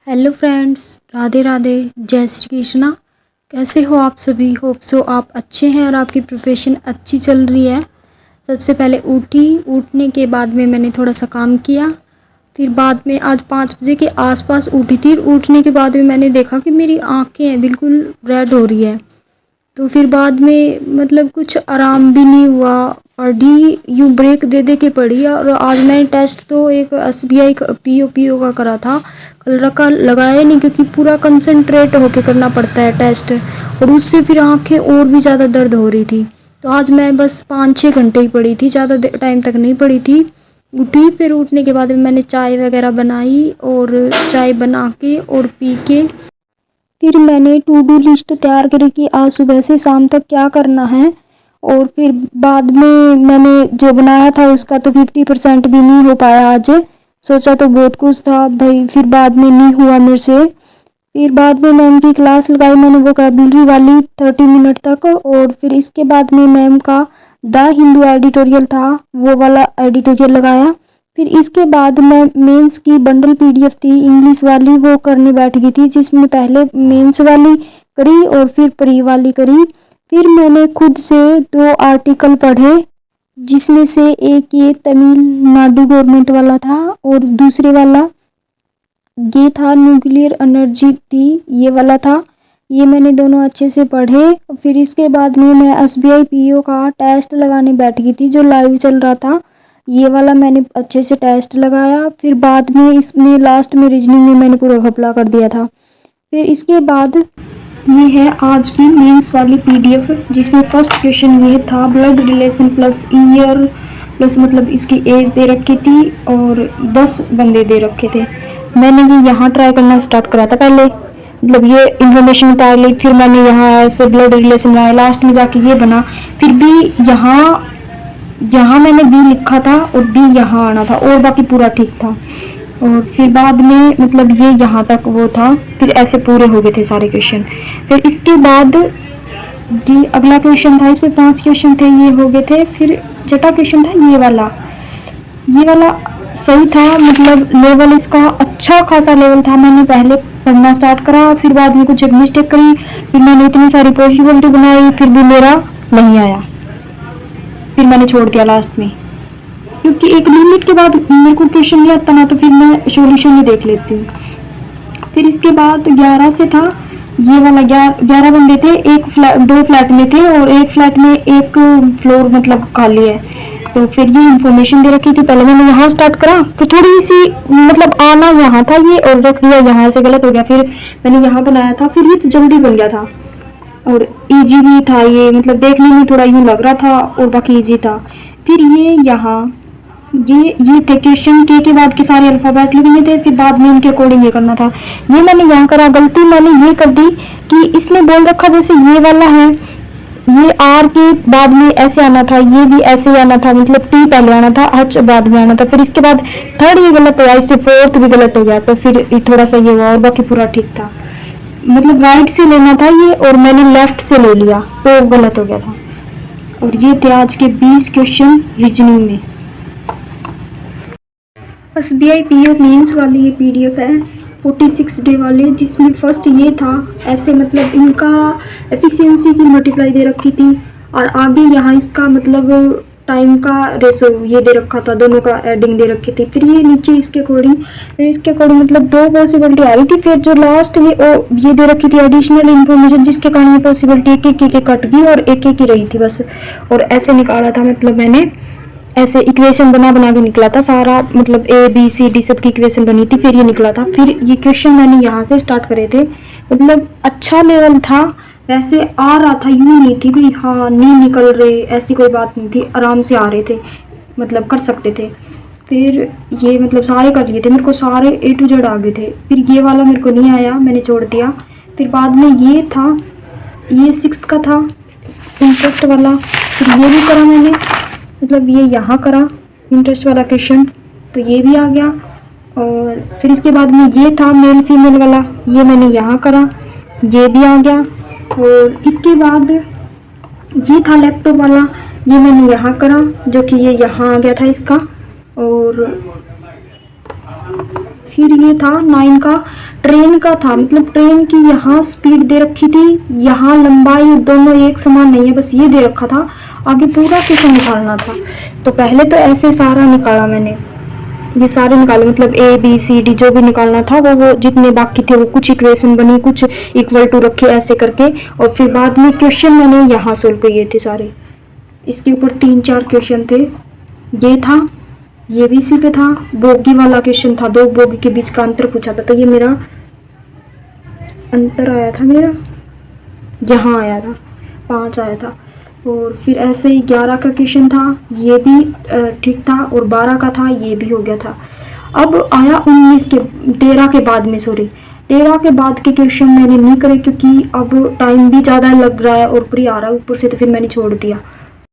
Hello friends, Radhe Radhe, जय श्री कृष्णा। कैसे हो आप सभी? होप सो आप अच्छे हैं और आपकी प्रिपरेशन अच्छी चल रही है। सबसे पहले उठने के बाद में मैंने थोड़ा सा काम किया। फिर बाद में आज 5 बजे के आसपास उठी थी। उठने के बाद में मैंने देखा कि मेरी आंखें बिल्कुल रेड हो रही है। तो फिर बाद में मतलब कुछ आराम भी नहीं हुआ, पढ़ी यूँ ब्रेक दे दे के पढ़ी। और आज मैंने टेस्ट तो एक SBI का PO का करा था, कल रखा लगाया नहीं क्योंकि पूरा कंसंट्रेट होके करना पड़ता है टेस्ट, और उससे फिर आंखें और भी ज़्यादा दर्द हो रही थी। तो आज मैं बस 5-6 घंटे ही पढ़ी थी, ज़्यादा टाइम तक नहीं पढ़ी थी। उठी, फिर उठने के बाद में मैंने चाय वगैरह बनाई और चाय बना के और पी के फिर मैंने टू डू लिस्ट तैयार करी कि आज सुबह से शाम तक क्या करना है। और फिर बाद में मैंने जो बनाया था उसका तो 50% भी नहीं हो पाया आज। सोचा तो बहुत कुछ था भाई, फिर बाद में नहीं हुआ मेरे से। फिर बाद में मैम की क्लास लगाई मैंने वोकैबुलरी वाली 30 मिनट तक। और फिर इसके बाद में मैम का द हिंदू एडिटोरियल था, वो वाला एडिटोरियल लगाया। फिर इसके बाद मैं मेंस की बंडल PDF थी इंग्लिश वाली, वो करने बैठ गई थी, जिसमें पहले मेंस वाली करी और फिर प्री वाली करी। फिर मैंने खुद से 2 आर्टिकल पढ़े, जिसमें से एक ये तमिलनाडु गवर्नमेंट वाला था और दूसरे वाला ये था न्यूक्लियर एनर्जी थी, ये वाला था। ये मैंने दोनों अच्छे से पढ़े। फिर इसके बाद में मैं SBI PO का टेस्ट लगाने बैठ गई थी, जो लाइव चल रहा था। ये वाला मैंने अच्छे से टेस्ट लगाया। फिर बाद में इसमें लास्ट में रीजनिंग में मैंने पूरा घपला कर दिया था। फिर इसके बाद ये है आज की मेंस वाली PDF, जिसमें फर्स्ट क्वेश्चन ये था blood relation plus year plus मतलब इसकी एज दे रखी थी और 10 बंदे दे रखे थे। मैंने ये यहाँ ट्राई करना स्टार्ट करा था पहले, मतलब ये इन्फॉर्मेशन उतार ली। फिर मैंने यहाँ ऐसे ब्लड रिलेशन बनाया, लास्ट में जाके ये बना। फिर भी यहाँ मैंने B लिखा था और D यहाँ आना था और बाकी पूरा ठीक था। और फिर बाद में मतलब ये यहाँ तक वो था, फिर ऐसे पूरे हो गए थे सारे क्वेश्चन। फिर इसके बाद जी अगला क्वेश्चन था, इसमें 5 क्वेश्चन थे, ये हो गए थे। फिर छठा क्वेश्चन था ये वाला सही था, मतलब लेवल इसका अच्छा खासा लेवल था। मैंने पहले पढ़ना स्टार्ट करा, फिर बाद में कुछ मिस्टेक करी, फिर मैंने इतनी सारी पॉसिबिलिटी बनाई, फिर भी मेरा नहीं आया। फिर मैंने छोड़ दिया लास्ट में, क्योंकि एक लिमिट के बाद मेरे को क्वेश्चन नहीं आता ना, तो फिर मैं सॉल्यूशन ही देख लेती हूँ। फिर इसके बाद 11 से था ये वाला, 11 बंदे थे, 2 फ्लैट में थे और एक फ्लैट में एक फ्लोर मतलब खाली है। तो फिर ये इन्फॉर्मेशन दे रखी थी। पहले मैंने यहाँ स्टार्ट करा, फिर थोड़ी सी मतलब आना यहाँ था ये और रख दिया यहाँ से, गलत हो गया। फिर मैंने यहाँ बनाया था, फिर ये तो जल्दी बन गया था और इजी भी था ये, मतलब देखने में थोड़ा यूँ लग रहा था और बाकी इजी था। फिर ये यहाँ ये थे क्वेश्चन के बाद के सारे अल्फ़ाबेट लिखने थे, फिर बाद में उनके अकॉर्डिंग ये करना था। ये मैंने यहाँ करा, गलती मैंने ये कर दी कि इसमें बोल रखा जैसे ये वाला है, ये R के बाद में ऐसे आना था, ये भी ऐसे ही आना था, मतलब T पहले आना था, H बाद में आना था। फिर इसके बाद थर्ड ये गलत हो गया, इससे फोर्थ भी गलत हो गया, तो फिर थोड़ा सा ये हुआ और बाकी पूरा ठीक था। मतलब राइट से लेना था ये और मैंने लेफ्ट से ले लिया तो गलत हो गया था। और ये थे आज के 20 क्वेश्चन रीजनिंग में। SBI PO मेंस वाली ये PDF है 46 डे वाले, जिसमें फर्स्ट ये था ऐसे, मतलब इनका एफिशिएंसी की मल्टीप्लाई दे रखी थी और आगे यहाँ इसका मतलब टाइम का रेशो ये दे रखा था, दोनों का एडिंग दे रखी थी। फिर ये नीचे इसके अकॉर्डिंग मतलब 2 पॉसिबिलिटी आ रही थी। फिर जो लास्ट ये दे रखी थी एडिशनल इन्फॉर्मेशन, जिसके कारण ये पॉसिबिलिटी एक कट गई और एक ही रही थी बस। और ऐसे निकाला था, मतलब मैंने ऐसे इक्वेशन बना के निकला था सारा, मतलब ABCD सब की इक्वेशन बनी थी, फिर ये निकला था। फिर ये क्वेश्चन मैंने यहाँ से स्टार्ट करे थे, मतलब अच्छा लेवल था, वैसे आ रहा था, यूँ नहीं थी भी हाँ नहीं निकल रहे, ऐसी कोई बात नहीं थी, आराम से आ रहे थे, मतलब कर सकते थे। फिर ये मतलब सारे कर लिए थे, मेरे को सारे A to Z आ गए थे। फिर ये वाला मेरे को नहीं आया, मैंने छोड़ दिया। फिर बाद में ये था, ये 6 का था इंटरेस्ट वाला, फिर ये भी करा मैंने, मतलब ये यहाँ करा इंटरेस्ट वाला क्वेश्चन, तो ये भी आ गया। और फिर इसके बाद में ये था मेल फीमेल वाला, ये मैंने यहाँ करा, ये भी आ गया। और इसके बाद ये था लैपटॉप वाला, ये मैंने यहाँ करा, जो कि ये यहाँ आ गया था इसका। और फिर ये था 9 का ट्रेन का था, मतलब ट्रेन की यहाँ स्पीड दे रखी थी, यहाँ लंबाई दोनों एक समान नहीं है, बस ये दे रखा था, आगे पूरा क्वेश्चन निकालना था। तो पहले तो ऐसे सारा निकाला मैंने, ये सारे निकाले, मतलब ए बी सी डी जो भी निकालना था वो जितने बाकी थे वो कुछ इक्वेशन बनी, कुछ इक्वल टू रखे ऐसे करके, और फिर बाद में क्वेश्चन मैंने यहाँ सोल्व किए थे सारे। इसके ऊपर 3-4 क्वेश्चन थे, ये था, ये भी इसी पे था, बोगी वाला क्वेश्चन था, 2 बोगी के बीच का अंतर पूछा था, तो ये मेरा अंतर आया था, मेरा यहाँ आया था 5 आया था। और फिर ऐसे ही 11 का क्वेश्चन था, ये भी ठीक था, और 12 का था, ये भी हो गया था। अब आया 13 के बाद में, सॉरी 13 के बाद के क्वेश्चन मैंने नहीं करे, क्योंकि अब टाइम भी ज़्यादा लग रहा है और ऊपर ही आ रहा है ऊपर से, तो फिर मैंने छोड़ दिया।